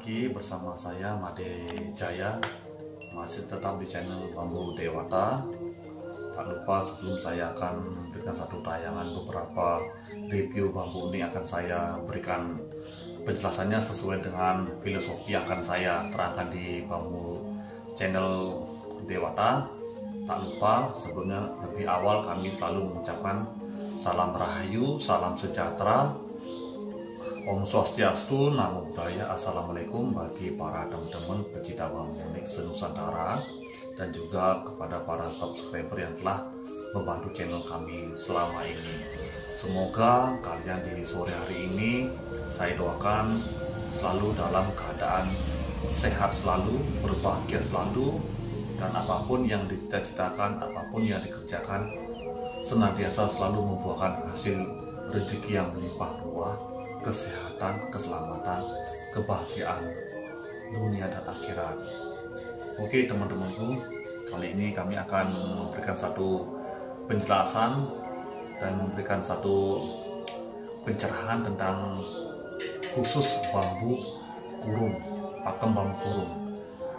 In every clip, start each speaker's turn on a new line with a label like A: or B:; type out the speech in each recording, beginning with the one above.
A: lagi bersama saya Made Jaya, masih tetap di channel Bambu Dewata. Tak lupa sebelum saya akan memberikan satu tayangan beberapa review bambu ini, akan saya berikan penjelasannya sesuai dengan filosofi yang akan saya terangkan di Bambu channel Dewata. Tak lupa sebelumnya lebih awal kami selalu mengucapkan salam rahayu, salam sejahtera, Om Swastiastu, Namo Buddhaya, Assalamualaikum bagi para teman-teman pecinta bambu unik se-Nusantara, dan juga kepada para subscriber yang telah membantu channel kami selama ini. Semoga kalian di sore hari ini, saya doakan selalu dalam keadaan sehat selalu, berbahagia selalu, dan apapun yang dicita-citakan, apapun yang dikerjakan, senantiasa selalu membuahkan hasil rezeki yang melimpah ruah, kesehatan, keselamatan, kebahagiaan dunia dan akhirat. Oke teman-temanku, kali ini kami akan memberikan satu penjelasan dan memberikan satu pencerahan tentang khusus bambu kurung, pakem bambu kurung,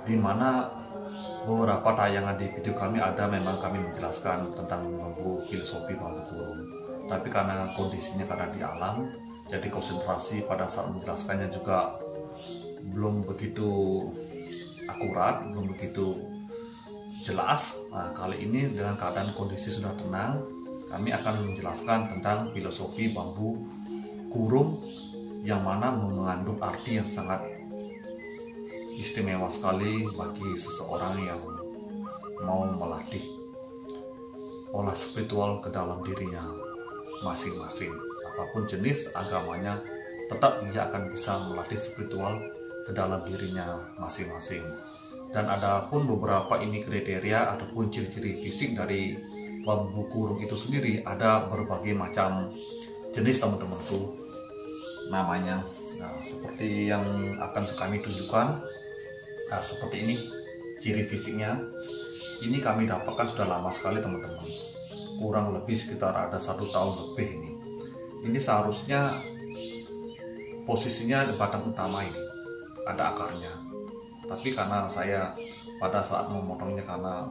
A: di mana beberapa tayangan di video kami ada memang kami menjelaskan tentang bambu, filosofi bambu kurung, tapi karena kondisinya karena di alam, jadi konsentrasi pada saat menjelaskannya juga belum begitu akurat, belum begitu jelas. Nah, kali ini dengan keadaan kondisi sudah tenang, kami akan menjelaskan tentang filosofi bambu kurung, yang mana mengandung arti yang sangat istimewa sekali bagi seseorang yang mau melatih olah spiritual ke dalam dirinya masing-masing. Apapun jenis agamanya, tetap ia akan bisa melatih spiritual ke dalam dirinya masing-masing. Dan ada pun beberapa ini kriteria ataupun ciri-ciri fisik dari bambu kurung itu sendiri. Ada berbagai macam jenis teman-temanku namanya. Nah, seperti yang akan kami tunjukkan, nah seperti ini ciri fisiknya. Ini kami dapatkan sudah lama sekali teman-teman, kurang lebih sekitar ada 1 tahun lebih ini. Ini seharusnya posisinya di batang utama ini, ada akarnya. Tapi karena saya pada saat memotongnya karena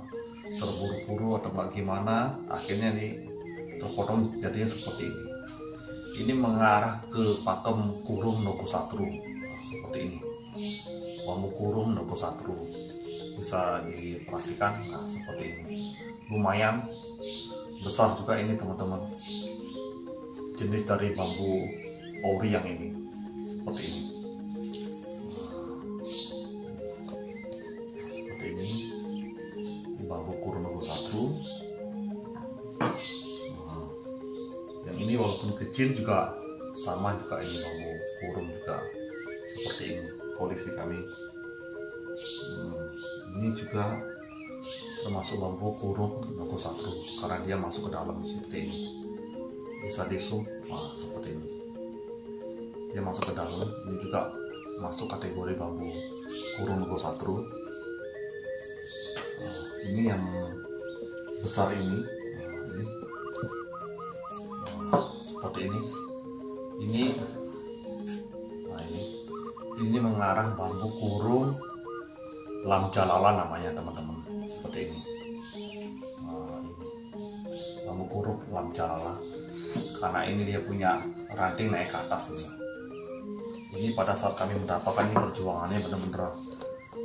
A: terburu-buru atau bagaimana, akhirnya ini terpotong jadinya seperti ini. Ini mengarah ke pakem kurung Nogosatru, nah, seperti ini. Bambu kurung Nogosatru bisa diperhatikan, nah seperti ini. Lumayan besar juga ini teman-teman, jenis dari bambu ori yang ini seperti ini. Seperti ini bambu kurung Nogosatru. Yang ini walaupun kecil juga sama juga, ini bambu kurung juga seperti ini polisi kami. Ini juga termasuk bambu kurung Nogosatru karena dia masuk ke dalam seperti ini. Bisa di zoom, nah, seperti ini dia masuk ke dalam. Ini juga masuk kategori bambu kurung Nogosatru. Nah, ini yang besar ini, seperti ini. Nah, ini mengarah bambu kurung Lam Jalala namanya teman-teman, seperti ini. Nah, ini bambu kurung Lam Jalala, karena ini dia punya ranting naik ke atas ini. Ini pada saat kami mendapatkan ini, perjuangannya benar-benar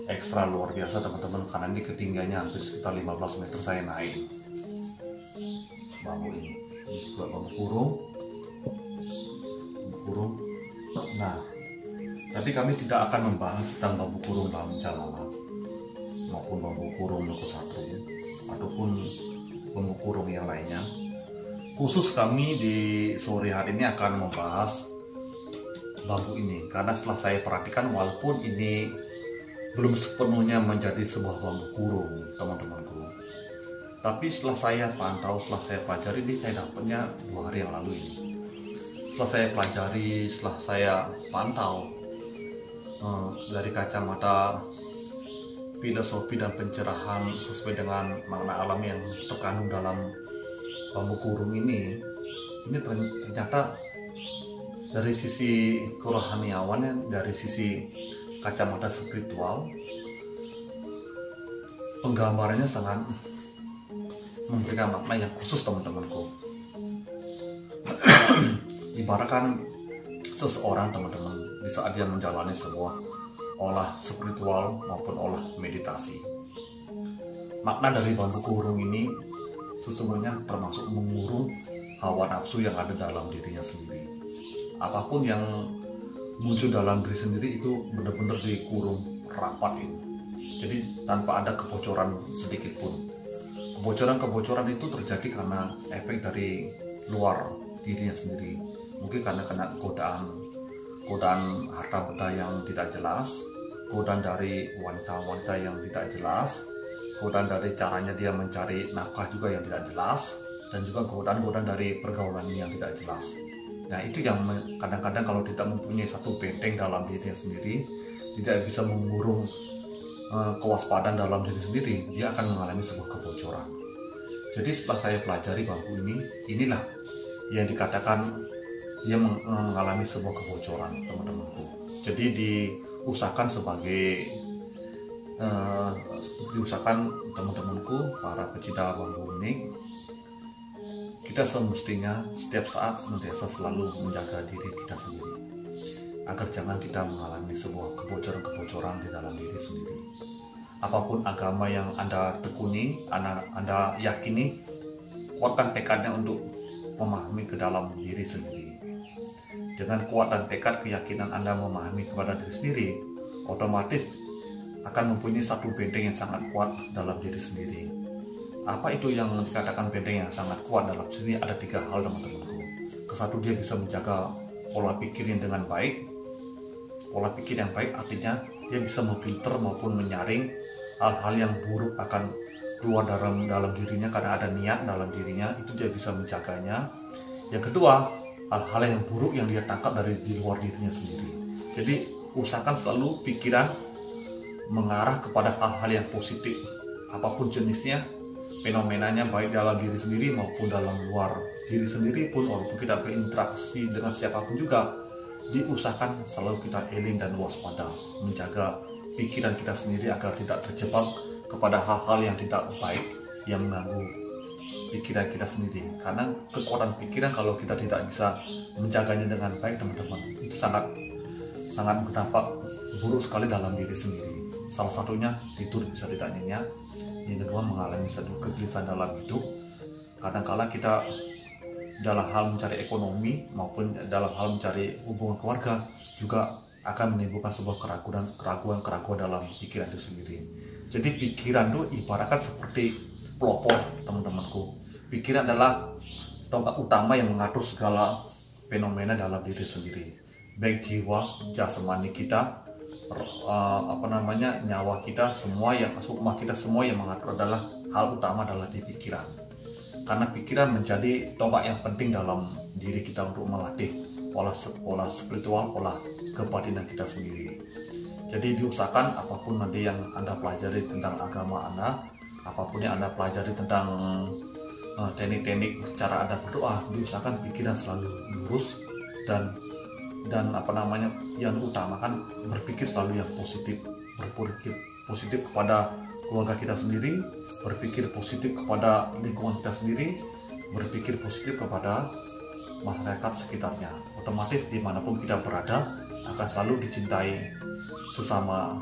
A: ekstra luar biasa teman-teman, karena ini ketinggiannya hampir sekitar 15 meter saya naik bambu ini. Ini juga bambu kurung. Nah, tapi kami tidak akan membahas tentang bambu kurung Lam Jalala maupun bambu kurung Nogosatru ataupun bambu kurung yang lainnya. Khusus kami di sore hari ini akan membahas bambu ini, karena setelah saya perhatikan, walaupun ini belum sepenuhnya menjadi sebuah bambu kurung teman-temanku, tapi setelah saya pantau, setelah saya pelajari, ini saya dapatnya 2 hari yang lalu ini. Setelah saya pelajari, setelah saya pantau dari kacamata filosofi dan pencerahan sesuai dengan makna alam yang terkandung dalam bambu kurung ini ternyata dari sisi kerohaniawannya, dari sisi kacamata spiritual, penggambarannya sangat memberikan makna yang khusus teman-temanku. Ibaratkan seseorang teman-teman di saat dia menjalani sebuah olah spiritual maupun olah meditasi. Makna dari bambu kurung ini sesungguhnya termasuk mengurung hawa nafsu yang ada dalam dirinya sendiri. Apapun yang muncul dalam diri sendiri itu benar-benar dikurung rapat ini. Jadi tanpa ada kebocoran sedikit pun. Kebocoran-kebocoran itu terjadi karena efek dari luar dirinya sendiri. Mungkin karena kena godaan harta benda yang tidak jelas, godaan dari wanita-wanita yang tidak jelas, godaan dari caranya dia mencari nafkah juga yang tidak jelas, dan juga godaan-godaan dari pergaulannya yang tidak jelas. Nah, itu yang kadang-kadang kalau tidak mempunyai satu benteng dalam dirinya sendiri, tidak bisa mengurung kewaspadaan dalam diri sendiri, dia akan mengalami sebuah kebocoran. Jadi setelah saya pelajari bambu ini, inilah yang dikatakan dia mengalami sebuah kebocoran, teman-temanku. Jadi diusahakan teman-temanku, para pecinta bambu ini, kita semestinya setiap saat senantiasa selalu menjaga diri kita sendiri, agar jangan kita mengalami sebuah kebocoran-kebocoran di dalam diri sendiri. Apapun agama yang Anda tekuni, Anda yakini, kuatkan tekadnya untuk memahami ke dalam diri sendiri. Dengan kuat dan tekad keyakinan Anda memahami kepada diri sendiri, otomatis akan mempunyai satu benteng yang sangat kuat dalam diri sendiri. Apa itu yang dikatakan benteng yang sangat kuat dalam sini? Ada 3 hal, teman-temanku. Kesatu, dia bisa menjaga pola pikirnya dengan baik. Pola pikir yang baik artinya dia bisa memfilter maupun menyaring hal-hal yang buruk akan keluar dalam dirinya, karena ada niat dalam dirinya, itu dia bisa menjaganya. Yang kedua, hal-hal yang buruk yang dia tangkap dari di luar dirinya sendiri. Jadi usahakan selalu pikiran mengarah kepada hal-hal yang positif, apapun jenisnya, fenomenanya, baik dalam diri sendiri maupun dalam luar diri sendiri pun. Walaupun kita berinteraksi dengan siapapun juga, diusahakan selalu kita eling dan waspada, menjaga pikiran kita sendiri agar tidak terjebak kepada hal-hal yang tidak baik yang mengganggu pikiran kita sendiri. Karena kekuatan pikiran kalau kita tidak bisa menjaganya dengan baik, teman-teman, itu sangat berdampak buruk sekali dalam diri sendiri. Salah satunya tidur bisa tidak nyenyak. Yang kedua, mengalami satu kegelisahan dalam hidup. Kadang-kala kita dalam hal mencari ekonomi maupun dalam hal mencari hubungan keluarga juga akan menimbulkan sebuah keraguan dalam pikiran itu sendiri. Jadi pikiran itu ibaratkan seperti pelopor, teman-temanku. Pikiran adalah tongkat utama yang mengatur segala fenomena dalam diri sendiri, baik jiwa, jasmani kita, nyawa kita, semua yang sukma kita, semua yang mengatur adalah hal utama adalah di pikiran. Karena pikiran menjadi tongkat yang penting dalam diri kita untuk melatih pola spiritual, pola kebatinan kita sendiri. Jadi diusahakan apapun nanti yang Anda pelajari tentang agama Anda, apapun yang Anda pelajari tentang teknik-teknik cara Anda berdoa, diusahakan pikiran selalu lurus dan yang utamakan berpikir selalu yang positif, berpikir positif kepada keluarga kita sendiri, berpikir positif kepada lingkungan kita sendiri, berpikir positif kepada masyarakat sekitarnya. Otomatis dimanapun kita berada akan selalu dicintai sesama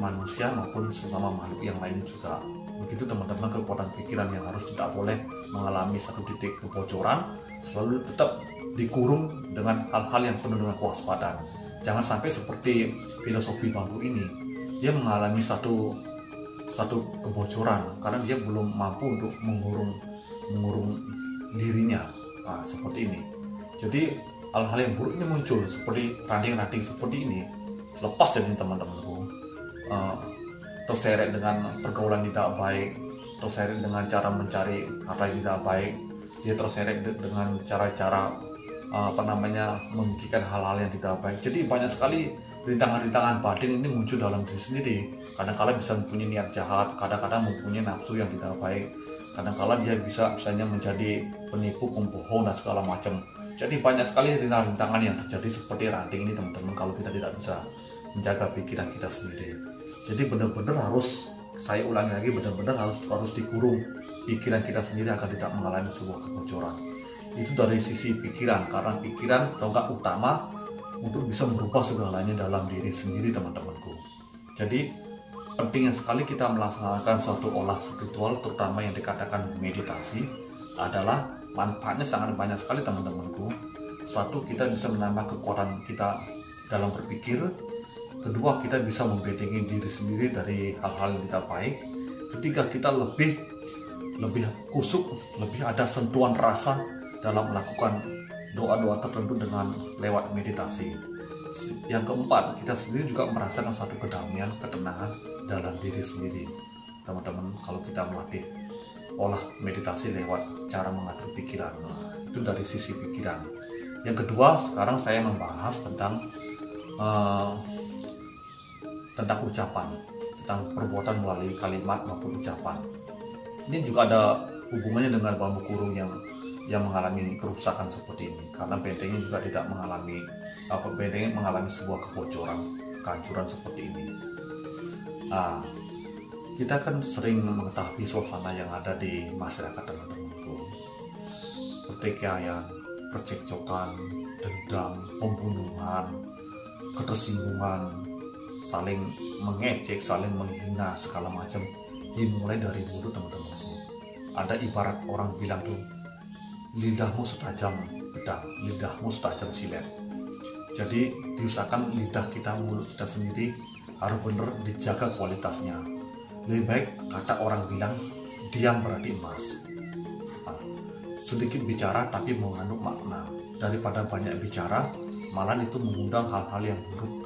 A: manusia maupun sesama makhluk yang lain juga. Begitu, teman-teman, kekuatan pikiran yang harus tidak boleh mengalami satu titik kebocoran, selalu tetap dikurung dengan hal-hal yang penuh dengan kewaspadaan. Jangan sampai seperti filosofi bambu ini, dia mengalami satu kebocoran karena dia belum mampu untuk mengurung dirinya. Nah, seperti ini. Jadi hal-hal yang buruk ini muncul seperti ranting-ranting seperti ini, lepas dari teman-temanku, terseret dengan pergaulan tidak baik, terseret dengan cara mencari harta yang tidak baik, dia terseret dengan cara-cara memikirkan hal-hal yang tidak baik. Jadi banyak sekali rintangan-rintangan batin ini muncul dalam diri sendiri. Kadang-kala bisa mempunyai niat jahat, kadang-kadang mempunyai nafsu yang tidak baik, kadang-kala dia misalnya menjadi penipu, pembohong dan segala macam. Jadi banyak sekali rintangan yang terjadi seperti ranting ini, teman-teman, kalau kita tidak bisa menjaga pikiran kita sendiri. Jadi benar-benar harus, saya ulangi lagi, benar-benar harus dikurung pikiran kita sendiri agar tidak mengalami sebuah kebocoran. Itu dari sisi pikiran, karena pikiran tonggak utama untuk bisa merubah segalanya dalam diri sendiri, teman-temanku. Jadi pentingnya sekali kita melaksanakan suatu olah spiritual, terutama yang dikatakan meditasi, adalah manfaatnya sangat banyak sekali, teman-temanku. Satu, kita bisa menambah kekuatan kita dalam berpikir. Kedua, kita bisa membentengi diri sendiri dari hal-hal yang tidak baik. Ketiga, kita lebih kusuk, lebih ada sentuhan rasa dalam melakukan doa-doa tertentu dengan lewat meditasi. Yang keempat, kita sendiri juga merasakan satu kedamaian, ketenangan dalam diri sendiri. Teman-teman, kalau kita melatih olah meditasi lewat cara mengatur pikiran, itu dari sisi pikiran. Yang kedua, sekarang saya membahas tentang ucapan, tentang perbuatan melalui kalimat maupun ucapan. Ini juga ada hubungannya dengan bambu kurung yang mengalami kerusakan seperti ini, karena bentengnya juga tidak mengalami sebuah kebocoran, kehancuran seperti ini. Nah, kita kan sering mengetahui suasana yang ada di masyarakat, teman-temanku. Pertikaian, percekcokan, dendam, pembunuhan, ketersinggungan, saling mengejek, saling menghina, segala macam dimulai dari mulut, teman-temanku. Ada ibarat orang bilang tuh, lidahmu setajam pedang, lidahmu setajam silet. Jadi diusahakan lidah kita, mulut kita sendiri harus benar dijaga kualitasnya. Lebih baik kata orang bilang, diam berarti emas. Nah, sedikit bicara tapi mengandung makna, daripada banyak bicara malah itu mengundang hal-hal yang buruk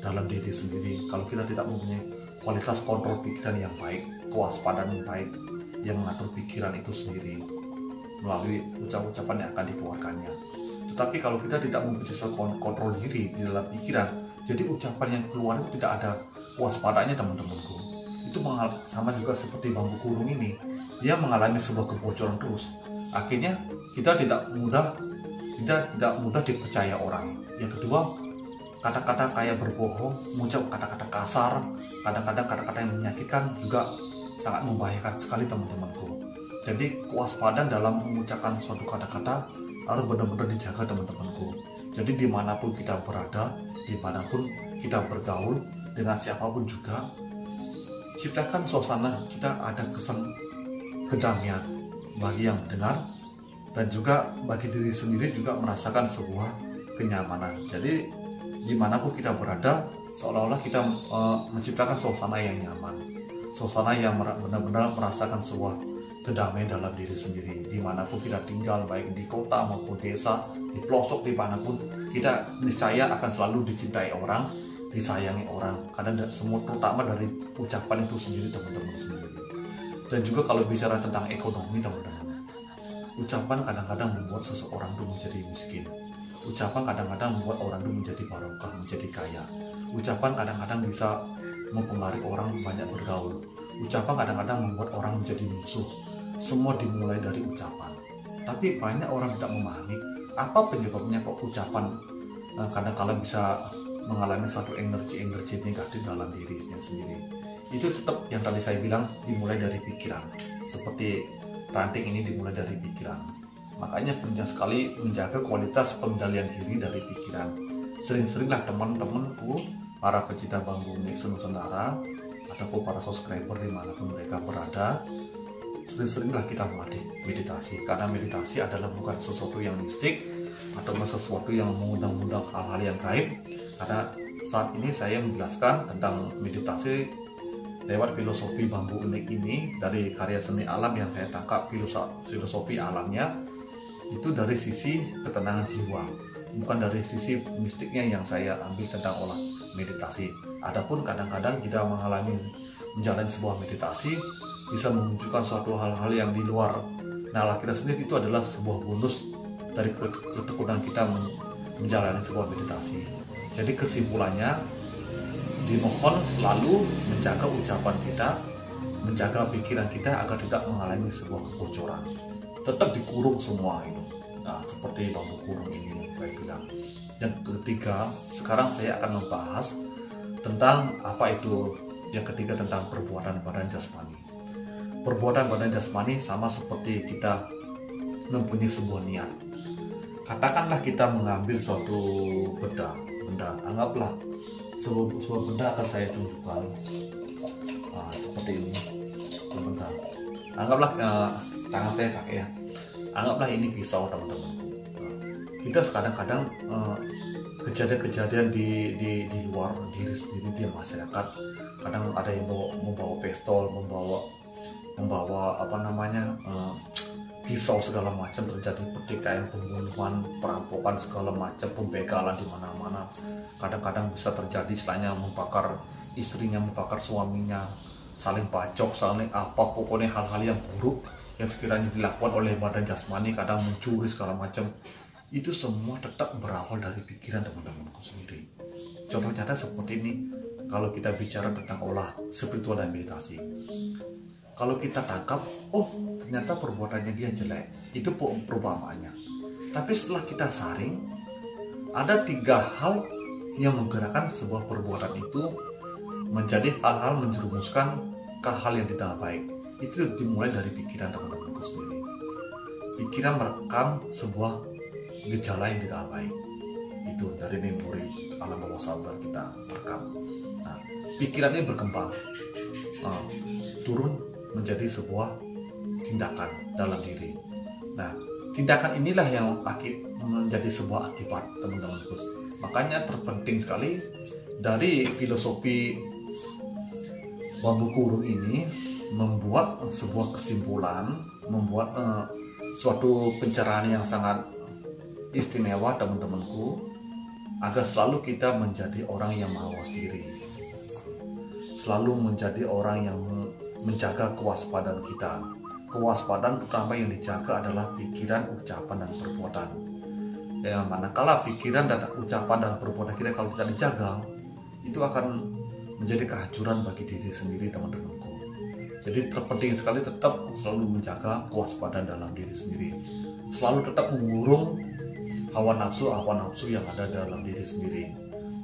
A: dalam diri sendiri. Kalau kita tidak mempunyai kualitas kontrol pikiran yang baik, kewaspadaan yang baik yang mengatur pikiran itu sendiri melalui ucapan yang akan dikeluarkannya. Tetapi kalau kita tidak mempunyai kontrol diri di dalam pikiran, jadi ucapan yang keluar itu tidak ada kewaspadaannya, teman-temanku. Itu sama juga seperti bambu kurung ini, dia mengalami sebuah kebocoran terus. Akhirnya kita tidak mudah dipercaya orang. Yang kedua, kata-kata kayak berbohong, mengucap kata-kata kasar, kadang-kadang kata-kata yang menyakitkan juga sangat membahayakan sekali, teman-temanku. Jadi kewaspadaan dalam mengucapkan suatu kata-kata harus benar-benar dijaga, teman-temanku. Jadi dimanapun kita berada, dimanapun kita bergaul dengan siapapun juga, ciptakan suasana kita ada kesan kedamaian bagi yang mendengar, dan juga bagi diri sendiri juga merasakan sebuah kenyamanan. Jadi dimanapun kita berada, seolah-olah kita menciptakan suasana yang nyaman, suasana yang benar-benar merasakan sebuah kedamaian dalam diri sendiri. Dimanapun kita tinggal, baik di kota maupun desa, di pelosok dimanapun, kita niscaya akan selalu dicintai orang, disayangi orang, karena semua terutama dari ucapan itu sendiri, teman-teman sendiri. Dan juga kalau bicara tentang ekonomi, teman-teman, ucapan kadang-kadang membuat seseorang itu menjadi miskin. Ucapan kadang-kadang membuat orang itu menjadi barokah, menjadi kaya. Ucapan kadang-kadang bisa mempengaruhi orang banyak bergaul. Ucapan kadang-kadang membuat orang menjadi musuh. Semua dimulai dari ucapan. Tapi banyak orang tidak memahami apa penyebabnya kok ucapan kadang-kadang bisa mengalami satu energi negatif dalam dirinya sendiri. Itu tetap yang tadi saya bilang, dimulai dari pikiran. Seperti ranting ini dimulai dari pikiran. Makanya penting sekali menjaga kualitas pengendalian diri dari pikiran. Sering-seringlah teman-temanku, para pecinta bambu unik Nusantara, ataupun para subscriber dimanapun mereka berada, sering-seringlah kita melatih meditasi. Karena meditasi adalah bukan sesuatu yang mistik atau sesuatu yang mengundang-undang hal-hal yang gaib. Karena saat ini saya menjelaskan tentang meditasi lewat filosofi bambu unik ini dari karya seni alam yang saya tangkap. Filosofi alamnya itu dari sisi ketenangan jiwa, bukan dari sisi mistiknya yang saya ambil tentang olah meditasi. Adapun kadang-kadang kita menjalani sebuah meditasi bisa memunculkan suatu hal-hal yang di luar nalar kita sendiri. Itu adalah sebuah bonus dari ketekunan kita menjalani sebuah meditasi. Jadi kesimpulannya, dimohon selalu menjaga ucapan kita, menjaga pikiran kita agar tidak mengalami sebuah kebocoran. Tetap dikurung semua itu. Nah, seperti bambu kurung ini yang saya bilang. Yang ketiga, sekarang saya akan membahas tentang apa itu yang ketiga, tentang perbuatan badan jasmani. Perbuatan badan jasmani sama seperti kita mempunyai sebuah niat. Katakanlah kita mengambil suatu benda, anggaplah sebuah benda akan saya tunjukkan seperti ini. Sebentar. Anggaplah tangan saya pakai ya. Anggaplah ini pisau, teman-temanku. Kita kadang-kadang kejadian-kejadian di luar diri sendiri, di masyarakat, kadang ada yang membawa pistol, membawa pisau segala macam, terjadi pertikaian, pembunuhan, perampokan segala macam, pembegalan di mana-mana. Kadang-kadang bisa terjadi istilahnya membakar istrinya, membakar suaminya, saling bacok, saling pokoknya hal-hal yang buruk yang sekiranya dilakukan oleh badan jasmani, kadang mencuri segala macam. Itu semua tetap berawal dari pikiran teman-temanku sendiri. Contoh nyata seperti ini, kalau kita bicara tentang olah spiritual dan meditasi. Kalau kita tangkap, oh ternyata perbuatannya dia jelek, itu perumpamaannya. Tapi setelah kita saring, ada 3 hal yang menggerakkan sebuah perbuatan itu menjadi hal-hal menjerumuskan ke hal yang tidak baik. Itu dimulai dari pikiran teman-temanku sendiri. Pikiran merekam sebuah gejala yang tidak baik. Itu dari memori alam bawah sadar kita rekam. Nah, pikiran ini berkembang, turun menjadi sebuah tindakan dalam diri. Nah, tindakan inilah yang menjadi sebuah akibat, teman-temanku. Makanya terpenting sekali dari filosofi bambu kurung ini membuat sebuah kesimpulan, membuat suatu pencerahan yang sangat istimewa, teman-temanku, agar selalu kita menjadi orang yang mawas diri, selalu menjadi orang yang menjaga kewaspadaan kita. Kewaspadaan pertama yang dijaga adalah pikiran, ucapan, dan perbuatan. Yang manakala pikiran dan ucapan dan perbuatan kita kalau tidak dijaga, itu akan menjadi kehancuran bagi diri sendiri, teman-temanku. Jadi terpenting sekali tetap selalu menjaga kewaspadaan dalam diri sendiri, selalu tetap mengurung hawa nafsu yang ada dalam diri sendiri.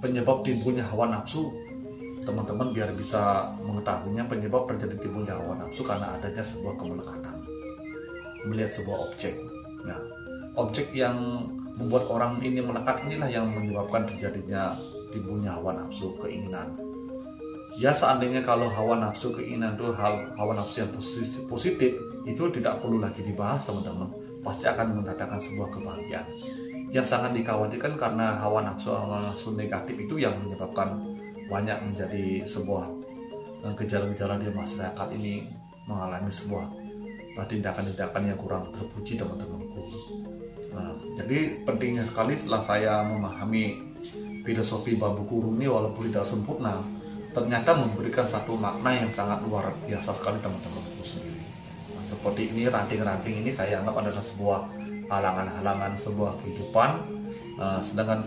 A: Penyebab timbulnya hawa nafsu, teman-teman biar bisa mengetahuinya, penyebab terjadi timbulnya hawa nafsu karena adanya sebuah kemelekatan, melihat sebuah objek. Nah, objek yang membuat orang ini melekat inilah yang menyebabkan terjadinya timbulnya hawa nafsu, keinginan. Ya seandainya kalau hawa nafsu, keinginan itu hawa nafsu yang positif, itu tidak perlu lagi dibahas, teman-teman. Pasti akan mendatangkan sebuah kebahagiaan. Yang sangat dikhawatirkan karena hawa nafsu negatif itu yang menyebabkan banyak menjadi sebuah gejala-gejala di masyarakat ini mengalami sebuah tindakan-tindakan yang kurang terpuji, teman-temanku. Nah, jadi pentingnya sekali setelah saya memahami filosofi bambu kurung ini, walaupun tidak sempurna, ternyata memberikan satu makna yang sangat luar biasa sekali, teman-temanku sendiri. Nah, seperti ini, ranting-ranting ini saya anggap adalah sebuah halangan-halangan sebuah kehidupan, sedangkan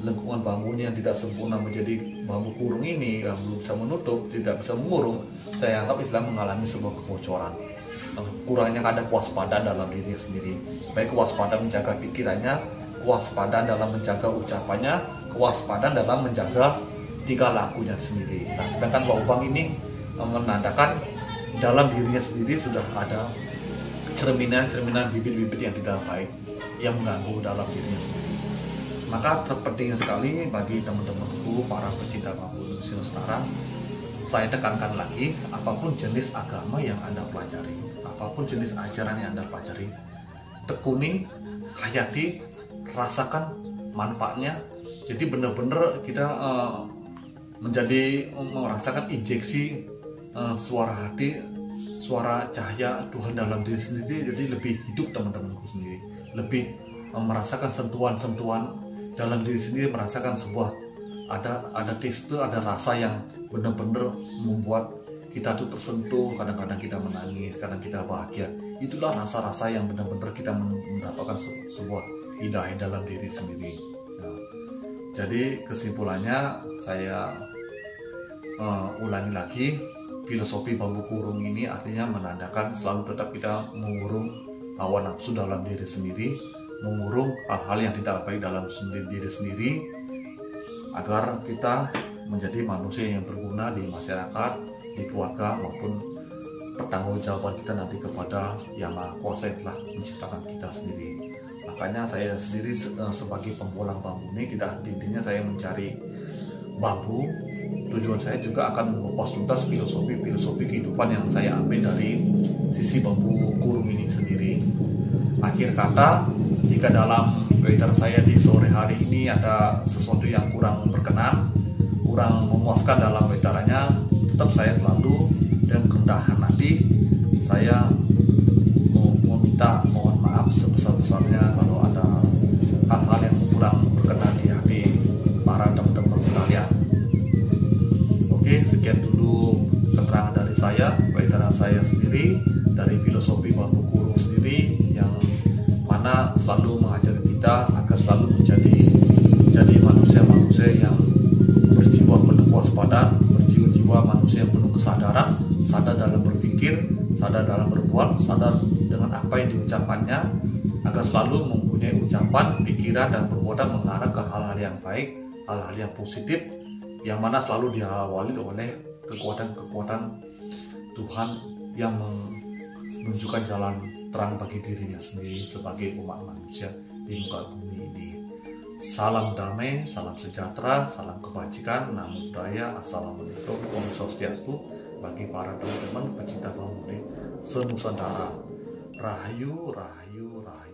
A: lengkungan bambunya yang tidak sempurna menjadi bambu kurung ini yang belum bisa menutup, tidak bisa mengurung, saya anggap Islam mengalami sebuah kebocoran. Kurangnya ada kewaspadaan dalam dirinya sendiri, baik kewaspadaan menjaga pikirannya, kewaspadaan dalam menjaga ucapannya, kewaspadaan dalam menjaga tingkah lakunya sendiri. Nah, sedangkan lubang ini menandakan dalam dirinya sendiri sudah ada cerminan-cerminan bibit-bibit yang tidak baik yang mengganggu dalam dirinya sendiri. Maka terpenting sekali bagi teman-temanku para pecinta bambu Nusantara, saya tekankan lagi, apapun jenis agama yang Anda pelajari, apapun jenis ajaran yang Anda pelajari, tekuni, hayati, rasakan manfaatnya. Jadi benar-benar kita merasakan injeksi suara hati, suara cahaya Tuhan dalam diri sendiri, jadi lebih hidup, teman-temanku sendiri, lebih merasakan sentuhan-sentuhan dalam diri sendiri, merasakan sebuah ada taste, ada rasa yang benar-benar membuat kita tuh tersentuh. Kadang-kadang kita menangis, kadang kita bahagia. Itulah rasa-rasa yang benar-benar kita mendapatkan sebuah hidayah dalam diri sendiri. Nah, jadi kesimpulannya saya ulangi lagi, filosofi bambu kurung ini artinya menandakan selalu tetap kita mengurung hawa nafsu dalam diri sendiri, mengurung hal-hal yang tidak baik dalam diri sendiri, agar kita menjadi manusia yang berguna di masyarakat, di keluarga, maupun pertanggungjawaban kita nanti kepada Yang Maha Kuasa yang telah menciptakan kita sendiri. Makanya saya sendiri sebagai pembolang bambu ini, intinya saya mencari bambu. Tujuan saya juga akan mengupas tuntas filosofi kehidupan yang saya ambil dari sisi bambu kurung ini sendiri. Akhir kata, jika dalam webinar saya di sore hari ini ada sesuatu yang kurang berkenan, kurang memuaskan dalam webinarnya, tetap saya selalu dengan kerendahan hati saya meminta mohon maaf sebesar-besarnya kalau ada hal-hal yang kurang berkenan di hati para teman-teman sekalian. Oke, sekian dulu keterangan dari saya, webinar saya sendiri dari filosofi bambu kurung sendiri, yang mana selalu mengajari kita agar selalu menjadi manusia-manusia yang berjiwa penuh kewaspadaan, berjiwa manusia yang penuh kesadaran, sadar dalam berpikir, sadar dalam berbuat, sadar dengan apa yang diucapkannya, agar selalu mempunyai ucapan, pikiran, dan perbuatan mengarah ke hal-hal yang baik, hal-hal yang positif, yang mana selalu diawali oleh kekuatan-kekuatan Tuhan yang menunjukkan jalan terang bagi dirinya sendiri sebagai umat manusia di muka bumi ini. Salam damai, salam sejahtera, salam kebajikan, namo buddhaya, assalamualaikum, om swastiastu bagi para teman-teman pecinta bambu senusantara. Rahayu, rahayu, rahayu.